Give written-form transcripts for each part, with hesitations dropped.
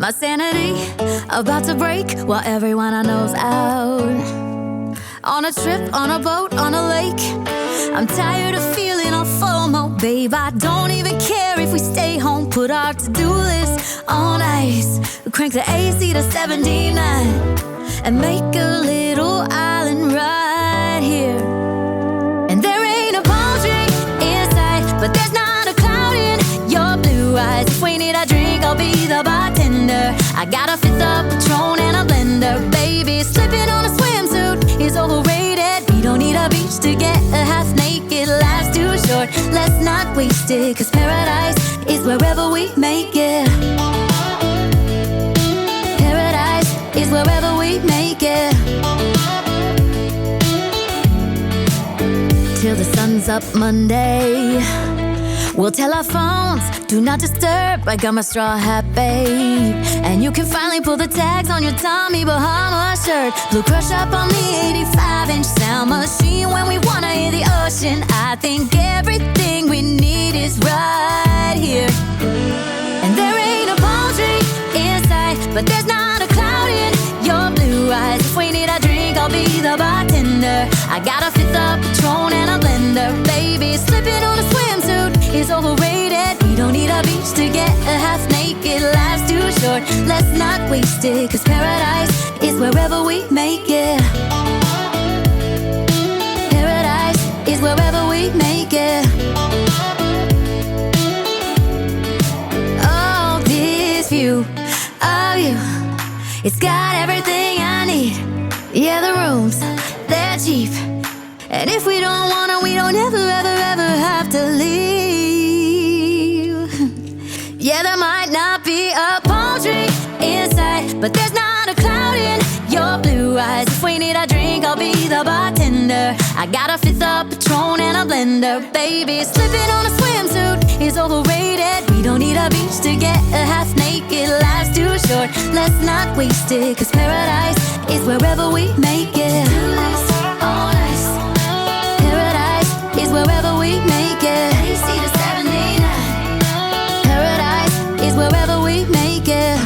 My sanity about to break while everyone I know's out. On a trip, on a boat, on a lake. I'm tired of feeling all FOMO, babe. I don't even care if we stay home. Put our to-do list on ice. Crank the AC to 79 and make a little island right here. And there ain't a palm tree inside, but there's not a cloud in your blue eyes. If we need a drink, I'll be the bartender. I got a fifth of Patron and a blender, baby. Slipping on a swimsuit is overrated. We don't need a beach to get a half naked. Life's too short, let's not waste it. 'Cause paradise is wherever we make it. Paradise is wherever we make it. Till the sun's up Monday, we'll tell our phones, do not disturb. I got my straw hat, babe. And you can finally pull the tags on your Tommy Bahama shirt. Blue crush up on the 85-inch sound machine. When we wanna hear the ocean, I think everything we need is right here. And there ain't a palm tree inside, but there's not a cloud in your blue eyes. If we need a drink, I'll be the bartender. I got a fifth of Patron and a blender, baby. Slipping on a swimsuit is overrated. We don't need a beach to get a half naked. Life's too short, let's not waste it. 'Cause paradise is wherever we make it. Paradise is wherever we make it. Oh, this view of you, it's got everything I need. Yeah, the rooms, they're cheap. And if we don't want it, we don't ever, ever, ever have to leave. Yeah, there might not be a palm tree inside, but there's not a cloud in your blue eyes. If we need a drink, I'll be the bartender. I got a fifth of Patron and a blender, baby. Slipping on a swimsuit is overrated. We don't need a beach to get a half naked. Life's too short, let's not waste it. 'Cause paradise is wherever we make it. On ice. Paradise is wherever we make it. AC to 79. Paradise is wherever we make it.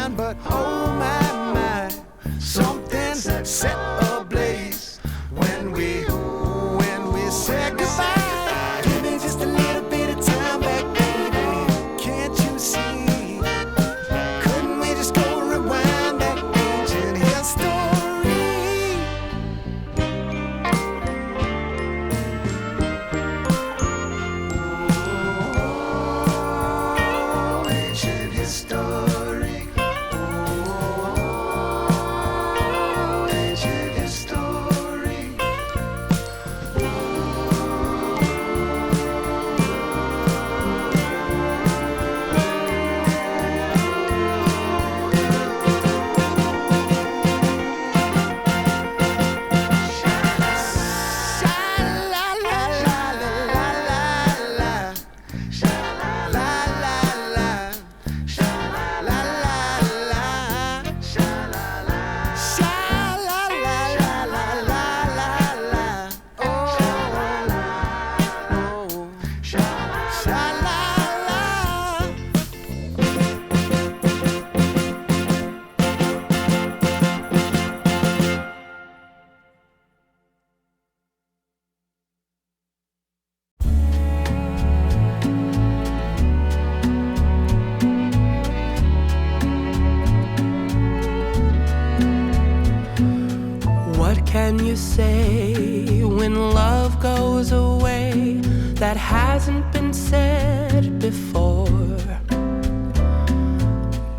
mind, but oh my, something set ablaze when we said goodbye. Give me just a little bit of time back, baby. Can't you see? Couldn't we just go rewind that ancient history? Can you say when love goes away that hasn't been said before?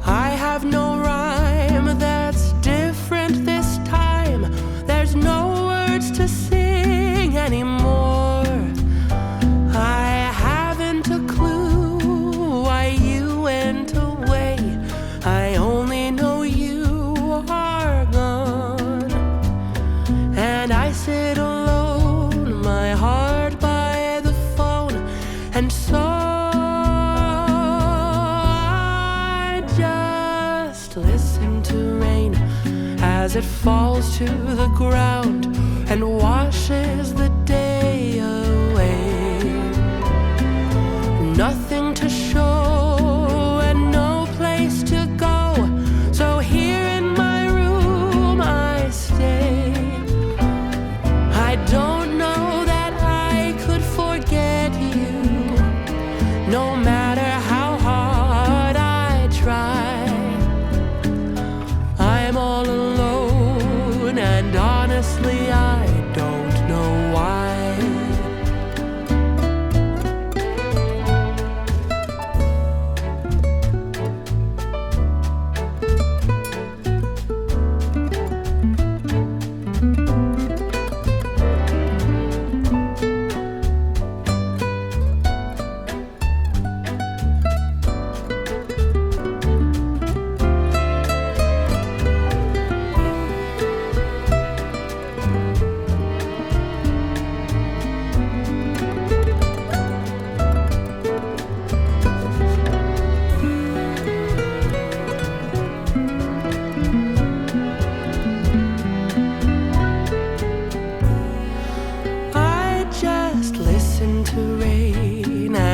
I have no rhyme that's different this time. There's no words to sing anymore. I haven't a clue why you went away. I only know you are gone. And I sit alone, my heart by the phone, and so I just listen to rain as it falls to the ground and washes the day away. Nothing to show and no place to go, so here in my room I stay. I don't know that I could forget you, no matter how hard I try. I'm all alone, and honestly I don't know why.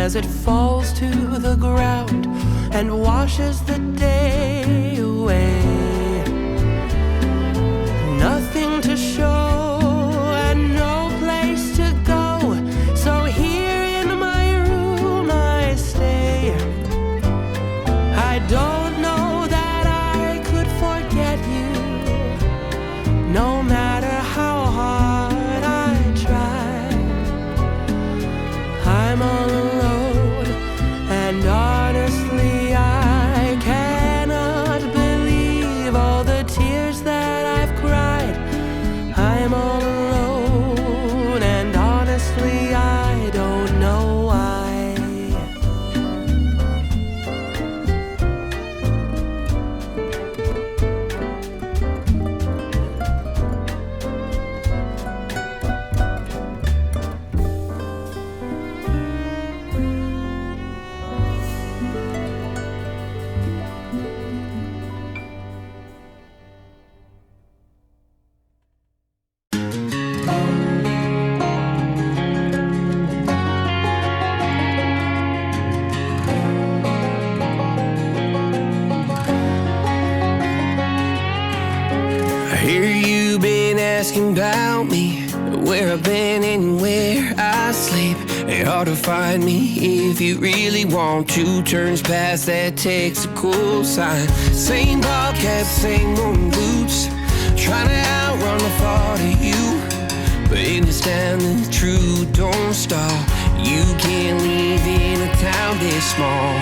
As it falls to the ground and washes the day away. Nothing to show and no place to go, so here in my room I stay. I don't know that I could forget you, no matter how hard I try. I'm all and honestly, I cannot believe asking about me, where I've been and where I sleep. It's hard to find me if you really want to. Turns past that tactical sign. Same ball cap, same moon boots, trying to outrun the thought of you. But in this town, the truth don't stall. You can't live in a town this small.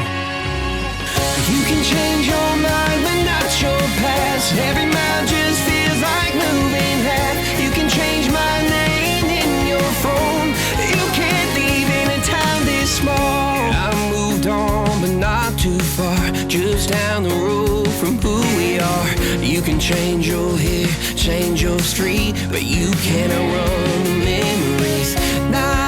You can change your mind, but not your past. Every mile just feels like moving half. You can change my name in your phone. You can't live in a town this small. I moved on, but not too far, just down the road from who we are. You can change your hair, change your street, but you can't outrun the memories. Now